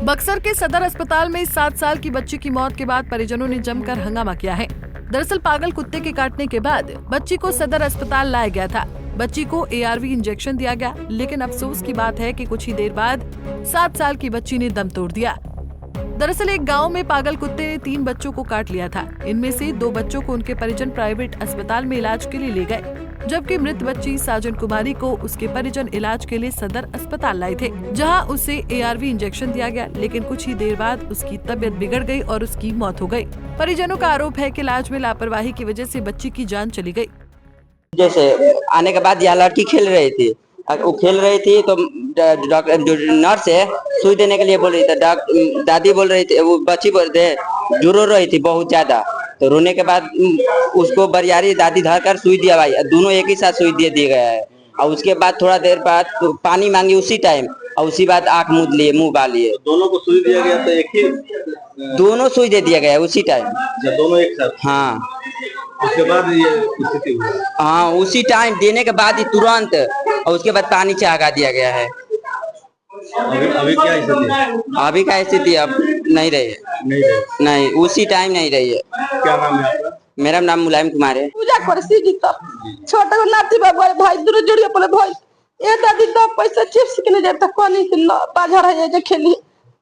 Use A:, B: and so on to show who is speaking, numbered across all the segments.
A: बक्सर के सदर अस्पताल में 7 साल की बच्ची की मौत के बाद परिजनों ने जमकर हंगामा किया है। दरअसल पागल कुत्ते के काटने के बाद बच्ची को सदर अस्पताल लाया गया था। बच्ची को ARV इंजेक्शन दिया गया, लेकिन अफसोस की बात है कि कुछ ही देर बाद 7 साल की बच्ची ने दम तोड़ दिया। दरअसल एक गांव में पागल कुत्ते ने 3 बच्चों को काट लिया था। इनमें से 2 बच्चों को उनके परिजन प्राइवेट अस्पताल में इलाज के लिए ले गए, जबकि मृत बच्ची साजन कुमारी को उसके परिजन इलाज के लिए सदर अस्पताल लाए थे, जहां उसे ARV इंजेक्शन दिया गया, लेकिन कुछ ही देर बाद उसकी तबीयत बिगड़ गई और उसकी मौत हो गई। परिजनों का आरोप है कि इलाज में लापरवाही की वजह से बच्ची की जान चली गई।
B: जैसे आने के बाद यह लड़की खेल रही थी, वो खेल रही थी तो डॉक्टर जो नर्स है सुई देने के लिए बोल रही थी। दादी बोल रही थी, वो बच्ची बोल रहे थे, रो रही थी बहुत ज्यादा। तो रोने के बाद उसको बरियारी दादी धर कर सुई दिया भाई, दोनों एक ही साथ सुई दिया गया है। और उसके बाद थोड़ा देर बाद तो पानी मांगी उसी टाइम, और उसी बाद आंख मुंह बाल लिए।
C: दोनों को सुई दिया गया तो एक ही
B: दोनों सुई दे दिया गया उसी टाइम।
C: दोनों एक साथ?
B: हाँ।
C: उसके बाद ये स्थिति हुई?
B: हाँ, उसी टाइम देने के बाद ही तुरंत, और उसके बाद पानी चढ़ा दिया गया है।
C: अभी क्या स्थिति है?
B: अभी का स्थिति अब नहीं रही है। नहीं, उसी टाइम नहीं रही है।
C: क्या नाम है आपका?
B: मेरा नाम मुलायम कुमार है।
D: पूजा कर सी जी तब छोटा को नाती बा भाई दूर जोड़िए पले भाई ए दादी द पैसा चिप्स के ले जाता कोनी के बाजार है जे खेली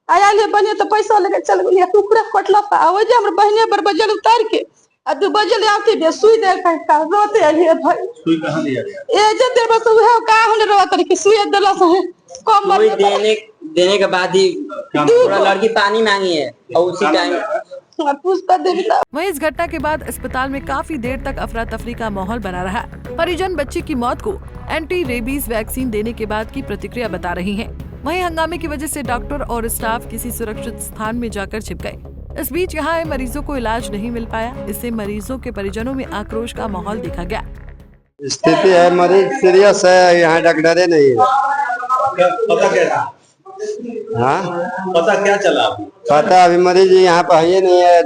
D: आया ले बने तो पैसा लेके चल गया टुकड़ा कटला पा आवे जे हमर बहने बर बजल उतार के आ 2 बजे ले आती बे सुई दे का रोते है भाई।
C: सुई कहां दिया गया?
D: ए जे देर बस है का होने रोत के सुई देला से कम
B: सुई देने के बाद ही पूरा लड़की पानी मांगी है, और उसी टाइम
A: वहीं इस घटना के बाद अस्पताल में काफी देर तक अफरा तफरी का माहौल बना रहा। परिजन बच्ची की मौत को एंटी रेबीज वैक्सीन देने के बाद की प्रतिक्रिया बता रही हैं। वहीं हंगामे की वजह से डॉक्टर और स्टाफ किसी सुरक्षित स्थान में जाकर छिप गए। इस बीच यहाँ आए मरीजों को इलाज नहीं मिल पाया, इससे मरीजों के परिजनों में आक्रोश का माहौल देखा गया।
E: स्थिति है, मरीज सीरियस है, यहाँ डॉक्टर नहीं है।
C: पता क्या?
E: हाँ,
C: पता क्या चला?
E: पता अभी मरीज यहाँ पर है नहीं है।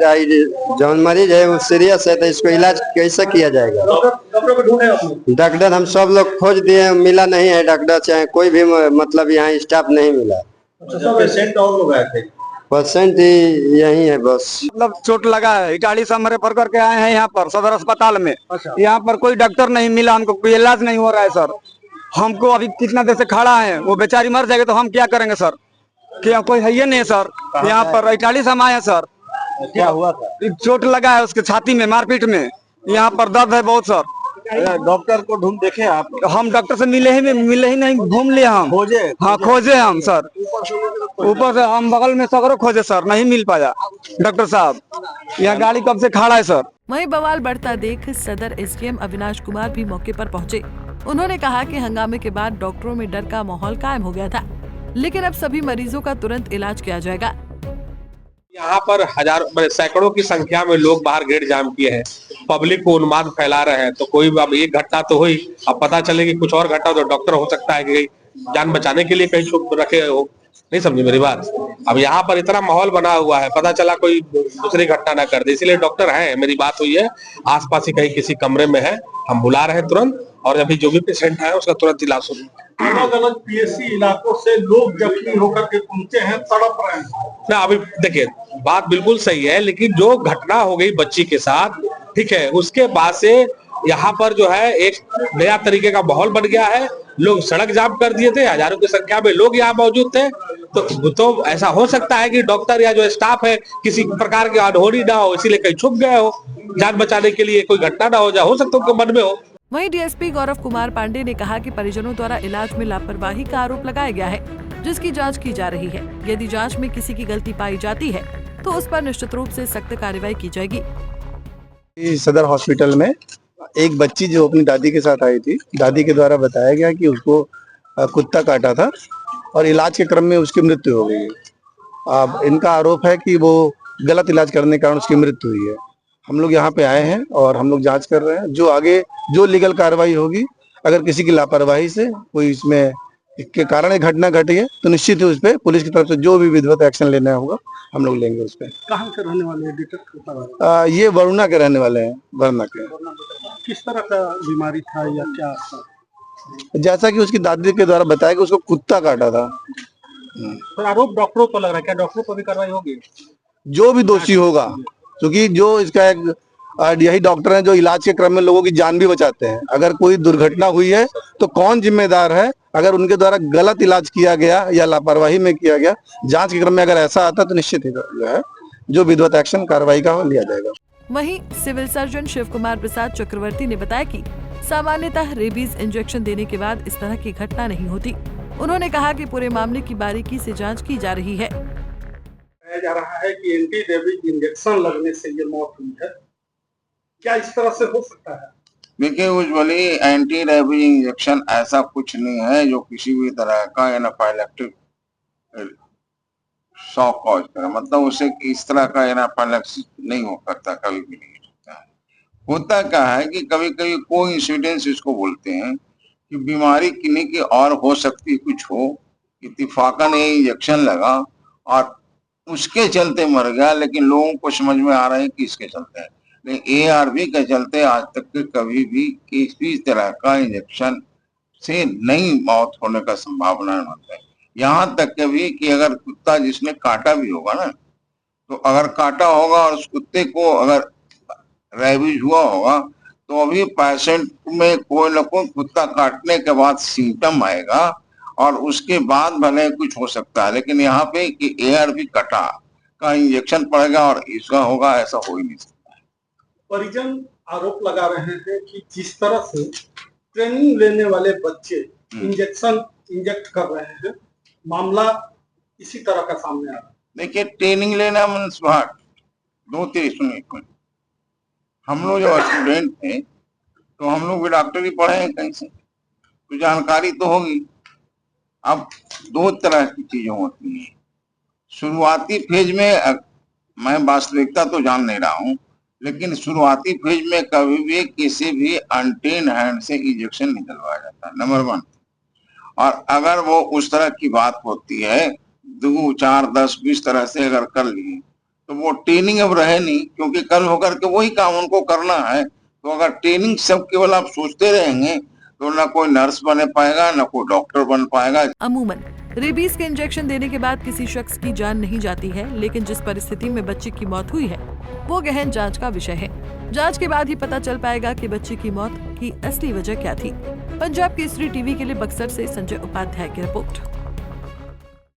E: जो मरीज है वो सीरियस है, तो इसको इलाज कैसे किया जाएगा?
C: डॉक्टर को ढूंढे आपने?
E: डॉक्टर हम सब लोग खोज दिए, मिला नहीं है डॉक्टर, चाहे कोई भी मतलब यहाँ स्टाफ नहीं मिला।
C: अच्छा, पेशेंट और लोग आए थे?
E: पेशेंट ही यही है बस।
F: मतलब चोट लगा है, गाड़ी से हम रेफर करके आए हैं यहाँ पर सदर अस्पताल में। यहाँ पर कोई डॉक्टर नहीं मिला, हमको कोई इलाज नहीं हो रहा है सर। हमको अभी कितना देर से खड़ा है, वो बेचारी मर जाएगी तो हम क्या करेंगे सर? क्या कोई है ये नहीं सर। यहाँ पर इटाली से हम आए हैं सर।
C: क्या हुआ था?
F: चोट लगा है उसके छाती में, मारपीट में। यहाँ पर दर्द है बहुत सर।
C: डॉक्टर को ढूंढ देखे आप?
F: हम डॉक्टर से मिले ही नहीं, घूम लिए हम।
C: खोजे?
F: हाँ खोजे हम सर, ऊपर से हम बगल में सगरों खोजे सर, नहीं मिल पाया डॉक्टर साहब। यहाँ गाड़ी कब से खड़ा है सर।
A: वहीं बवाल बढ़ता देख सदर SDM अविनाश कुमार भी मौके पर पहुंचे। उन्होंने कहा कि हंगामे के बाद डॉक्टरों में डर का माहौल कायम हो गया था, लेकिन अब सभी मरीजों का तुरंत इलाज किया जाएगा।
G: यहाँ पर हजारों सैकड़ों की संख्या में लोग बाहर गेट जाम किए हैं, पब्लिक को उन्माद फैला रहे हैं। तो कोई अब एक घटना तो हुई, अब पता चले कि कुछ और घटना, तो डॉक्टर हो सकता है कि जान बचाने के लिए कहीं छुप रखे हो। नहीं समझे मेरी बात? अब यहाँ पर इतना माहौल बना हुआ है, पता चला कोई दूसरी घटना ना कर दे, इसीलिए डॉक्टर है, मेरी बात हुई है, आसपास ही कहीं किसी कमरे में है, हम बुला रहे हैं तुरंत, और अभी जो भी पेशेंट है उसका तुरंत इलाज शुरू।
C: अलग अलग PSC इलाकों से लोग जख्मी होकर के पहुंचे हैं, तड़प रहे हैं
G: ना। अभी देखिए बात बिल्कुल सही है, लेकिन जो घटना हो गई बच्ची के साथ, ठीक है, उसके बाद से यहाँ पर जो है एक नया तरीके का माहौल बन गया है। लोग सड़क जाम कर दिए थे, हजारों की संख्या में लोग यहाँ मौजूद थे। तो ऐसा हो सकता है कि डॉक्टर या जो स्टाफ है किसी प्रकार की अनहोनी ना हो, इसीलिए कहीं छुप गए हो, जान बचाने के लिए कोई घटना ना हो जाए, हो सकता है उनके मन में हो।
A: वहीं DSP गौरव कुमार पांडे ने कहा कि परिजनों द्वारा इलाज में लापरवाही का आरोप लगाया गया है, जिसकी जांच की जा रही है। यदि जांच में किसी की गलती पाई जाती है तो उस पर निश्चित रूप से सख्त कार्रवाई की जाएगी।
E: सदर हॉस्पिटल में एक बच्ची जो अपनी दादी के साथ आई थी, दादी के द्वारा बताया गया कि उसको कुत्ता काटा था और इलाज के क्रम में उसकी मृत्यु हो गई है। अब इनका आरोप है कि वो गलत इलाज करने के कारण उसकी मृत्यु हुई है। हम लोग यहाँ पे आए हैं और हम लोग जांच कर रहे हैं, जो आगे जो लीगल कार्रवाई होगी, अगर किसी की लापरवाही से कोई इसमें के कारण एक घटना घटी है तो निश्चित ही उस पर पुलिस की तरफ से जो भी विधिवत एक्शन लेना होगा हम लोग लेंगे उस पर।
C: कहाँ के रहने वाले हैं?
E: ये वरुणा के रहने वाले हैं, वरुणा के।
C: किस तरह का बीमारी था या क्या था?
E: जैसा कि उसकी दादी के द्वारा बताया कि उसको कुत्ता काटा था,
C: तो आरोप डॉक्टरों पर लग रहा है, क्या डॉक्टरों पर भी कार्रवाई होगी?
E: जो भी दोषी होगा, क्योंकि जो इसका एक यही डॉक्टर हैं जो इलाज के क्रम में लोगों की जान भी बचाते हैं। अगर कोई दुर्घटना हुई है तो कौन जिम्मेदार है? अगर उनके द्वारा गलत इलाज किया गया या लापरवाही में किया गया, जांच के क्रम में अगर ऐसा आता तो निश्चित ही जो है जो विधिवत एक्शन कार्रवाई का लिया जाएगा।
A: वहीं सिविल सर्जन शिव कुमार प्रसाद चक्रवर्ती ने बताया कि सामान्यतः रेबीज इंजेक्शन देने के बाद इस तरह की घटना नहीं होती। उन्होंने कहा कि पूरे मामले की बारीकी से जांच की जा रही है।
C: बताया जा रहा है कि एंटी रेबीज इंजेक्शन लगने से ये मौत हुई है, क्या इस तरह से हो सकता है?
H: देखिए उज्ज्वली, एंटी रेबीज इंजेक्शन ऐसा कुछ नहीं है जो किसी भी तरह का एनाफाइलैक्टिक शॉक कॉज करे, मतलब उसे इस तरह का एनाफाइलैक्सिस नहीं हो सकता, कभी भी नहीं हो सकता है। होता क्या है कि कभी कभी कोई इंसिडेंस इसको बोलते हैं कि बीमारी किन्हीं की और हो सकती कुछ हो, इत्तेफाकन ये इंजेक्शन लगा और उसके चलते मर गया, लेकिन लोगों को समझ में आ रहा है कि इसके चलते है। लेकिन ARV के चलते आज तक के कभी भी किसी तरह का इंजेक्शन से नहीं मौत होने का संभावना होता है। यहाँ तक के भी कि अगर कुत्ता जिसने काटा भी होगा ना, तो अगर काटा होगा और उस कुत्ते को अगर रेबीज हुआ होगा तो अभी पेशेंट में कोई न कोई कुत्ता काटने के बाद सिम्टम आएगा और उसके बाद भले कुछ हो सकता है, लेकिन यहाँ पे कि ARV कटा का इंजेक्शन पड़ेगा और इसका होगा, ऐसा हो ही नहीं सकता।
C: परिजन आरोप लगा रहे हैं कि जिस तरह से ट्रेनिंग लेने वाले बच्चे इंजेक्शन इंजेक्ट कर रहे हैं, मामला इसी तरह का सामने आ रहा है।
H: देखिए, ट्रेनिंग लेना मीन्स व्हाट, दो तीन सुनिए, हम लोग जब स्टूडेंट थे तो हम लोग भी डॉक्टरी पढ़े हैं कहीं से, तो जानकारी तो होगी। अब दो तरह की चीजें होती हैं। शुरुआती फेज में मैं वास्तविकता तो जान नहीं रहा हूँ, लेकिन शुरुआती फेज में कभी भी किसी भी अनट्रेन हैंड से इंजेक्शन नहीं डलवाया जाता, नंबर 1। और अगर वो उस तरह की बात होती है 2, 4, 10, 20 तरह से अगर कर लिए तो वो ट्रेनिंग अब रहे नहीं, क्योंकि कल होकर के वही काम उनको करना है। तो अगर ट्रेनिंग सब केवल आप सोचते रहेंगे तो ना कोई नर्स बन पाएगा, ना कोई डॉक्टर बन पाएगा।
A: अमूमन रेबीज के इंजेक्शन देने के बाद किसी शख्स की जान नहीं जाती है, लेकिन जिस परिस्थिति में बच्चे की मौत हुई है वो गहन जांच का विषय है। जांच के बाद ही पता चल पाएगा कि बच्चे की मौत की असली वजह क्या थी। पंजाब केसरी टीवी के लिए बक्सर से संजय उपाध्याय की रिपोर्ट।